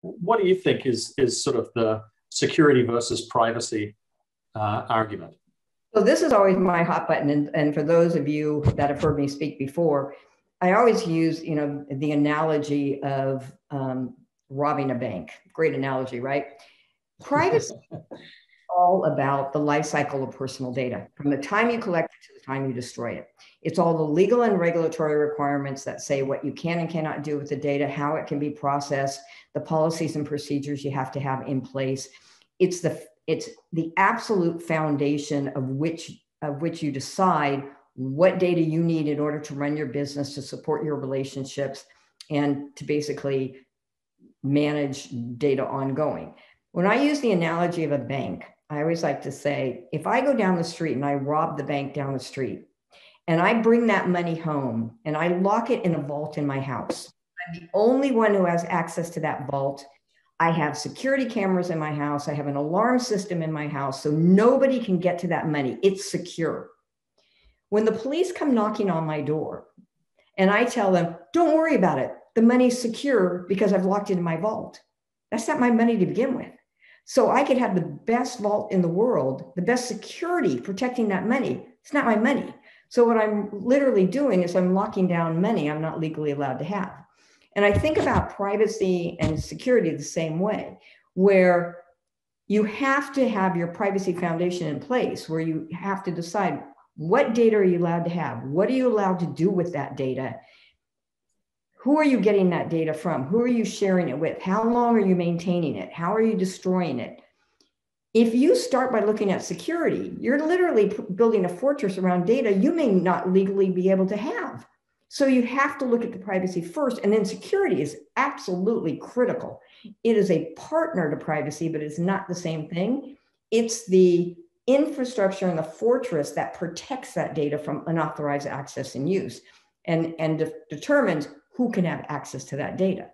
What do you think is sort of the security versus privacy argument? So this is always my hot button. And for those of you that have heard me speak before, I always use, the analogy of robbing a bank. Great analogy, right? Privacy is all about the life cycle of personal data, from the time you collect it to the time you destroy it. It's all the legal and regulatory requirements that say what you can and cannot do with the data, how it can be processed, the policies and procedures you have to have in place. It's the absolute foundation of which you decide what data you need in order to run your business, to support your relationships, and to basically manage data ongoing. When I use the analogy of a bank, I always like to say, if I go down the street and I rob the bank down the street, and I bring that money home and I lock it in a vault in my house, I'm the only one who has access to that vault. I have security cameras in my house. I have an alarm system in my house, so nobody can get to that money. It's secure. When the police come knocking on my door and I tell them, don't worry about it, the money's secure because I've locked it in my vault. That's not my money to begin with. So I could have the best vault in the world, the best security protecting that money. It's not my money. So what I'm literally doing is I'm locking down money I'm not legally allowed to have. And I think about privacy and security the same way, where you have to have your privacy foundation in place, where you have to decide what data are you allowed to have? What are you allowed to do with that data? Who are you getting that data from? Who are you sharing it with? How long are you maintaining it? How are you destroying it? If you start by looking at security, you're literally building a fortress around data you may not legally be able to have. So you have to look at the privacy first, and then security is absolutely critical. It is a partner to privacy, but it's not the same thing. It's the infrastructure and the fortress that protects that data from unauthorized access and use, and determines who can have access to that data.